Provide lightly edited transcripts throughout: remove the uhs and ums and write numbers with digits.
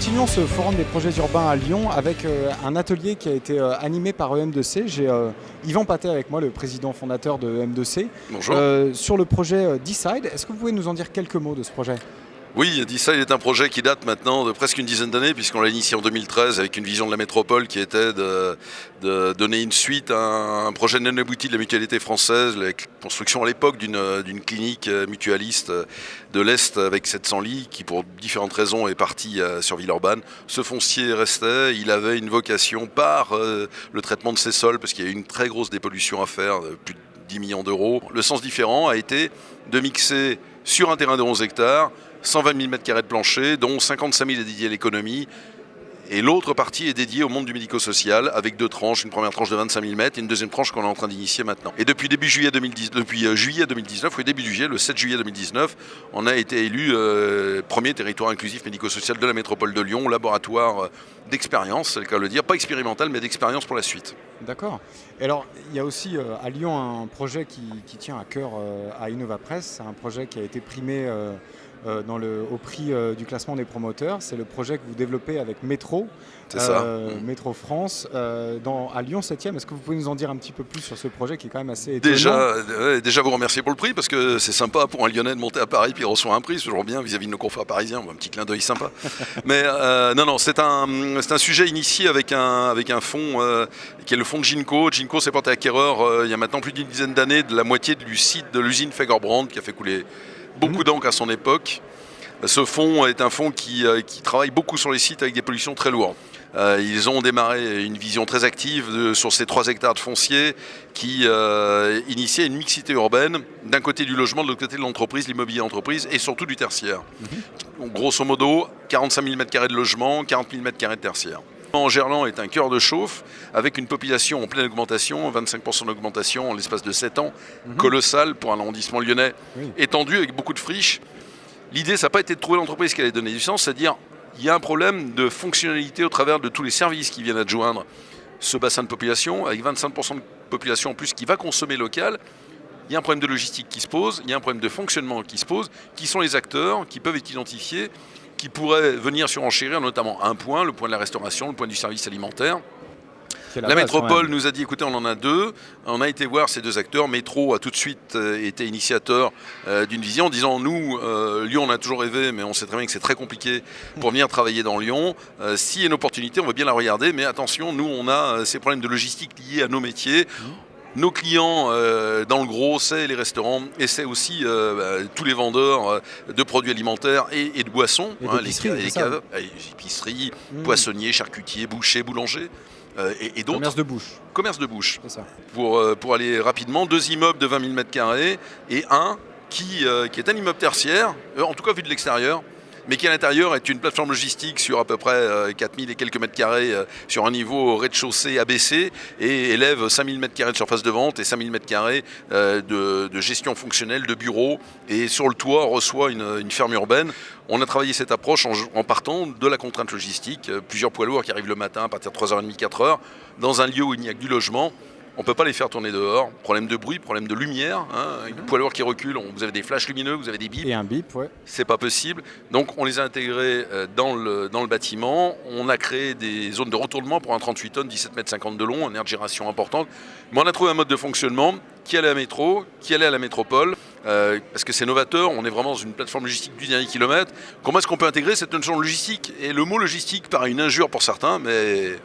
continuons ce forum des projets urbains à Lyon avec un atelier qui a été animé par EM2C. J'ai Yvan Patet avec moi, le président fondateur de EM2C. Bonjour. Sur le projet Decide, est-ce que vous pouvez nous en dire quelques mots de ce projet ? Oui, Decide est un projet qui date maintenant de presque une dizaine d'années, puisqu'on l'a initié en 2013 avec une vision de la métropole qui était de donner une suite à un projet non abouti de la mutualité française, la construction à l'époque d'une clinique mutualiste de l'Est avec 700 lits, qui pour différentes raisons est partie sur Villeurbanne. Ce foncier restait, il avait une vocation par le traitement de ses sols, parce qu'il y a eu une très grosse dépollution à faire, plus de 10 millions d'euros. Le sens différent a été de mixer sur un terrain de 11 hectares, 120 000 m² de plancher, dont 55 000 est dédié à l'économie. Et l'autre partie est dédiée au monde du médico-social, avec deux tranches, une première tranche de 25 000 mètres et une deuxième tranche qu'on est en train d'initier maintenant. Et depuis juillet 2019, début du juillet, le 7 juillet 2019, on a été élu premier territoire inclusif médico-social de la métropole de Lyon, laboratoire d'expérience, c'est le cas de le dire, pas expérimental, mais d'expérience pour la suite. D'accord. Et alors, il y a aussi à Lyon un projet qui tient à cœur à InnovaPress. C'est un projet qui a été primé au prix du classement des promoteurs. C'est le projet que vous développez avec Métro, Métro France, à Lyon 7e. Est-ce que vous pouvez nous en dire un petit peu plus sur ce projet qui est quand même assez étonnant ? Déjà vous remercier pour le prix, parce que c'est sympa pour un Lyonnais de monter à Paris puis il reçoit un prix, c'est toujours bien vis-à-vis de nos confrères parisiens, un petit clin d'œil sympa. Mais non, c'est un sujet initié avec un fonds qui est le fonds de Ginko. Ginko s'est porté acquéreur il y a maintenant plus d'une dizaine d'années de la moitié du site de l'usine Fagerbrand qui a fait couler beaucoup d'encre à son époque. Ce fonds est un fonds qui travaille beaucoup sur les sites avec des pollutions très lourdes. Ils ont démarré une vision très active sur ces 3 hectares de foncier qui initiait une mixité urbaine, d'un côté du logement, de l'autre côté de l'entreprise, l'immobilier d'entreprise et surtout du tertiaire. Donc, grosso modo, 45 000 m² de logement, 40 000 m² de tertiaire. Gerland est un cœur de chauffe avec une population en pleine augmentation, 25% d'augmentation en l'espace de 7 ans, colossal pour un arrondissement lyonnais, étendu avec beaucoup de friches. L'idée, ça n'a pas été de trouver l'entreprise qui allait donner du sens, c'est-à-dire qu'il y a un problème de fonctionnalité au travers de tous les services qui viennent adjoindre ce bassin de population, avec 25% de population en plus qui va consommer local. Il y a un problème de logistique qui se pose, il y a un problème de fonctionnement qui se pose, qui sont les acteurs qui peuvent être identifiés, qui pourraient venir surenchérir notamment un point, le point de la restauration, le point du service alimentaire. La métropole nous a dit, écoutez, on en a 2. On a été voir ces 2 acteurs. Métro a tout de suite été initiateur d'une vision en disant, nous, Lyon, on a toujours rêvé, mais on sait très bien que c'est très compliqué pour venir travailler dans Lyon. S'il y a une opportunité, on va bien la regarder, mais attention, nous, on a ces problèmes de logistique liés à nos métiers. Nos clients, dans le gros, c'est les restaurants et c'est aussi tous les vendeurs de produits alimentaires et de boissons, les caves, les épiceries, poissonniers, charcutiers, bouchers, boulangers et d'autres. Commerce de bouche. C'est ça. Pour aller rapidement, 2 immeubles de 20 000 m² et un qui est un immeuble tertiaire, en tout cas vu de l'extérieur, mais qui à l'intérieur est une plateforme logistique sur à peu près 4000 et quelques mètres carrés sur un niveau rez-de-chaussée abaissé et élève 5000 m² de surface de vente et 5000 m² de gestion fonctionnelle, de bureaux, et sur le toit reçoit une ferme urbaine. On a travaillé cette approche en partant de la contrainte logistique, plusieurs poids lourds qui arrivent le matin à partir de 3h30, 4h, dans un lieu où il n'y a que du logement. On ne peut pas les faire tourner dehors. Problème de bruit, problème de lumière. Avec des poids lourds qui reculent, vous avez des flashs lumineux, vous avez des bips. Et un bip, ouais. C'est pas possible. Donc on les a intégrés dans le bâtiment. On a créé des zones de retournement pour un 38 tonnes, 17,50 m de long, une air-gération importante. Mais on a trouvé un mode de fonctionnement qui allait à Métro, qui allait à la métropole, parce que c'est novateur. On est vraiment dans une plateforme logistique du dernier kilomètre. Comment est-ce qu'on peut intégrer cette notion de logistique ? Et le mot logistique paraît une injure pour certains, mais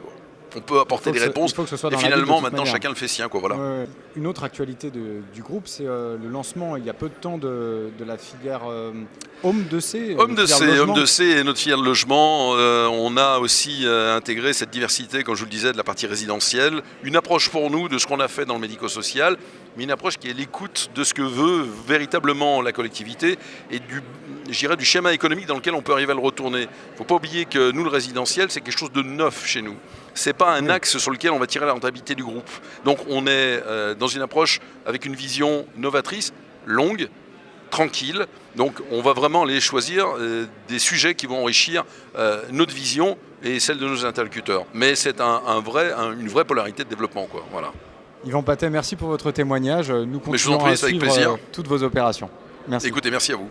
on peut apporter des réponses et finalement maintenant chacun le fait sien. Voilà. Une autre actualité du groupe, c'est le lancement il y a peu de temps de la filière Home2C. Home2C est notre filière de logement. On a aussi intégré cette diversité, comme je vous le disais, de la partie résidentielle. Une approche pour nous de ce qu'on a fait dans le médico-social, mais une approche qui est l'écoute de ce que veut véritablement la collectivité et du schéma économique dans lequel on peut arriver à le retourner. Il ne faut pas oublier que nous, le résidentiel, c'est quelque chose de neuf chez nous. Ce n'est pas un axe sur lequel on va tirer la rentabilité du groupe. Donc on est dans une approche avec une vision novatrice, longue, tranquille. Donc on va vraiment aller choisir des sujets qui vont enrichir notre vision et celle de nos interlocuteurs. Mais c'est une vraie polarité de développement, quoi. Voilà. Yvan Patet, merci pour votre témoignage. Nous continuons à suivre toutes vos opérations. Merci. Écoutez, merci à vous.